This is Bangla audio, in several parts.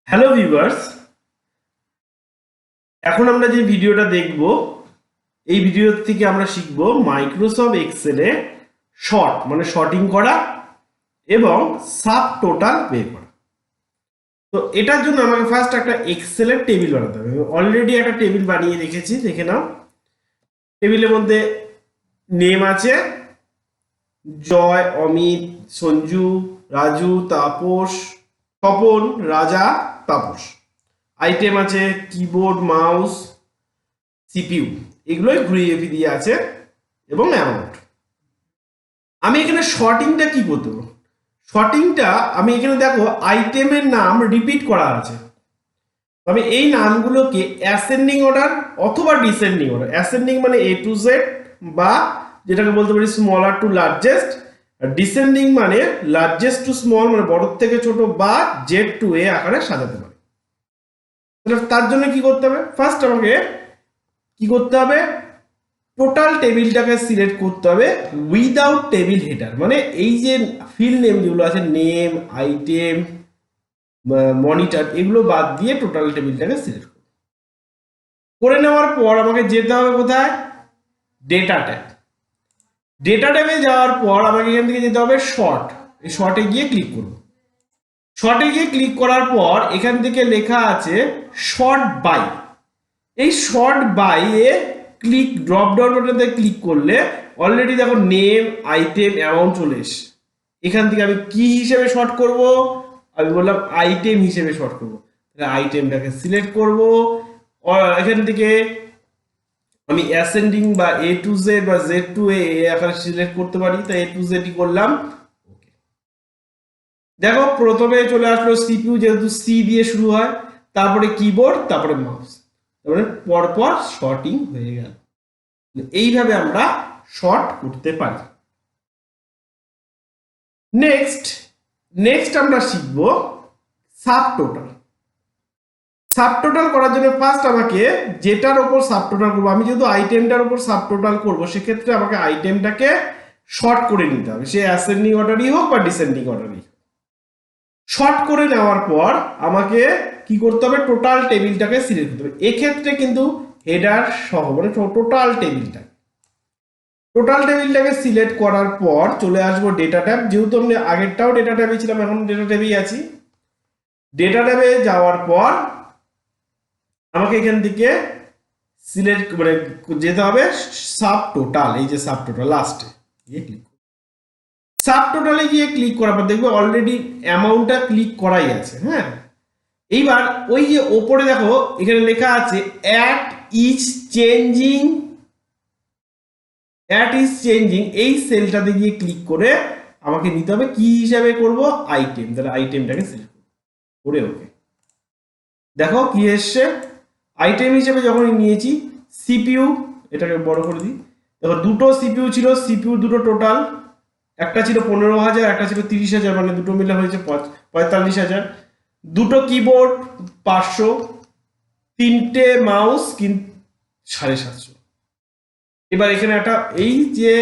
হ্যালো ভিউয়ার্স, এখন আমরা যে ভিডিওটা দেখব এই ভিডিও থেকে আমরা শিখব মাইক্রোসফট এক্সেলে শর্ট মানে শর্টিং করা এবং সাব টোটাল বের করা। তো এটার জন্য আমাকে ফার্স্ট একটা এক্সেলের টেবিল বানাতে হবে। অলরেডি একটা টেবিল বানিয়ে রেখেছি, দেখে নাও। টেবিলের মধ্যে নেম আছে জয়, অমিত, সঞ্জু, রাজু, তাপস, তপন, রাজা, তাপস। আইটেম আছে কিবোর্ড, মাউস, সিপিইউ, এগুলোই ঘুরিয়ে ফিরিয়ে আছে এবং অ্যামাউন্ট। আমি এখানে শর্টিংটা কি করতে পারবো? শর্টিংটা আমি এখানে দেখো আইটেমের নাম রিপিট করা আছে। আমি এই নামগুলোকে অ্যাসেন্ডিং অর্ডার অথবা ডিসেন্ডিং অর্ডার, অ্যাসেন্ডিং মানে এ টু জেড বা যেটাকে বলতে পারি স্মলার টু লার্জেস্ট, আর ডিসেন্ডিং মানে লার্জেস্ট টু স্মল মানে বড় থেকে ছোট বা জেড টু এ আকারে সাজাতে পারি। তার জন্য কি করতে হবে? ফার্স্ট আমাকে কি করতে হবে, টোটাল টেবিলটাকে সিলেক্ট করতে হবে উইদাউট টেবিল হেডার। মানে এই যে ফিল্ড নেম যেগুলো আছে, নেম, আইটেম, মনিটর, এগুলো বাদ দিয়ে টোটাল টেবিলটাকে সিলেক্ট করে নেওয়ার পর আমাকে যেতে হবে কোথায়? Data tab. ডেটা ট্যাবে যাওয়ার পর আমাকে এখান থেকে যেতে হবে শর্ট। এই শর্টে গিয়ে ক্লিক করব। শর্টে গিয়ে ক্লিক করার পর এখান থেকে লেখা আছে শর্ট বাই। এই শর্ট বাই এ ক্লিক, ড্রপ ডাউন বাটনতে ক্লিক করলে অলরেডি দেখো নেম, আইটেম, অ্যামাউন্ট চলে এসে। এখান থেকে আমি কি হিসেবে শর্ট করব? আমি বললাম আইটেম হিসেবে শর্ট করব। তাহলে আইটেমটাকে সিলেক্ট করব। এখান থেকে আমি অ্যাসেন্ডিং বা এ টু জেড বা জেড টু এ আকারে সিলেক্ট করতে পারি, তাই এ টু জেডই করলাম। ওকে, দেখো প্রথমে চলে আসলো সিপিইউ, যেহেতু সি দিয়ে শুরু হয়, তারপরে কিবোর্ড, তারপরে মাউস, তারপরে পরপর শর্টিং হয়ে গেল। এইভাবে আমরা শর্ট করতে পারি। নেক্সট আমরা শিখব সাব টোটাল। সাব টোটাল করার জন্য ফার্স্ট আমাকে যেটার উপর সাব টোটাল করবো, আমি যেহেতু আইটেমটার উপর সাব টোটাল করবো, সেক্ষেত্রে আমাকে আইটেমটাকে শর্ট করে নিতে হবে, সে অ্যাসেন্ডিং অর্ডারই হোক বা ডিসেন্ডিং অর্ডারই হোক। শর্ট করে নেওয়ার পর আমাকে কি করতে হবে? টোটাল টেবিলটাকে সিলেক্ট করতে হবে। এক্ষেত্রে কিন্তু হেডার সহ মানে টোটাল টেবিলটাকে সিলেক্ট করার পর চলে আসবো ডেটা ট্যাব। যেহেতু আমি আগেরটাও ডেটা ট্যাবে ছিলাম, এখন ডেটা ট্যাবেই আছি। ডেটা ট্যাবে যাওয়ার পর আমাকে এখান থেকে সিলেক্ট মানে যেতে হবে সাব টোটাল। এই যে সাব টোটাল, লাস্টে গিয়ে ক্লিক করব। সাব টোটালে গিয়ে ক্লিক করার পর দেখবে অলরেডি অ্যামাউন্টটা ক্লিক করাই আছে। হ্যাঁ, এইবার ওই যে ওপরে দেখো এখানে লেখা আছে অ্যাট ইজ চেঞ্জিং, এই সেলটাতে গিয়ে ক্লিক করে আমাকে নিতে হবে কি হিসাবে করব? আইটেম। তাহলে আইটেমটাকে সিলেক্ট করে ওকে, দেখো কি এসছে। আইটেম হিসেবে যখন নিয়েছি সিপিইউ, এটাকে বড় করে দিই। দেখো দুটো সিপিইউ ছিল, সিপিইউ দুটো টোটাল, একটা ছিল 15,000, একটা ছিল 30,000, মানে দুটো মিলে হয়েছে 45,000। দুটো কিবোর্ড 500, তিনটে মাউস কিন্তু 750। এবার এখানে একটা এই যে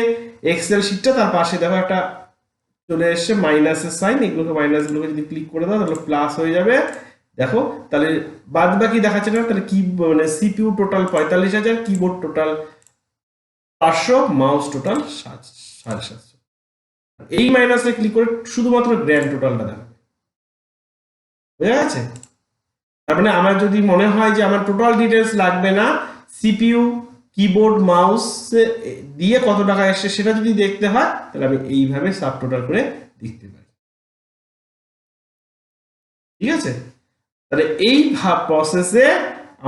এক্সেল শিটটা, তার পাশে দেখো একটা চলে এসছে মাইনাসের সাইন। এগুলোকে মাইনাসগুলোকে যদি ক্লিক করে দাও তাহলে প্লাস হয়ে যাবে। দেখো তাহলে বাদ বাকি দেখাচ্ছে না। তাহলে কি মানে CPU total 45,000, keyboard total 500, mouse total 750। এই মাইনাসে ক্লিক করে শুধুমাত্র গ্র্যান্ড টোটালটা দেখাবে। বুঝা গেছে? তার মানে আমার যদি মনে হয় যে আমার টোটাল ডিটেলস লাগবে না, সিপিইউ, কিবোর্ড, মাউস দিয়ে কত টাকা এসছে সেটা যদি দেখতে হয়, তাহলে আমি এইভাবে সাব টোটাল করে দেখতে পারি। ঠিক আছে? তাহলে এই প্রসেসে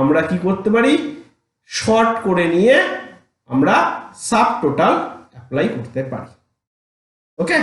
আমরা কি করতে পারি? শর্ট করে নিয়ে আমরা সাব টোটাল অ্যাপ্লাই করতে পারি। ওকে।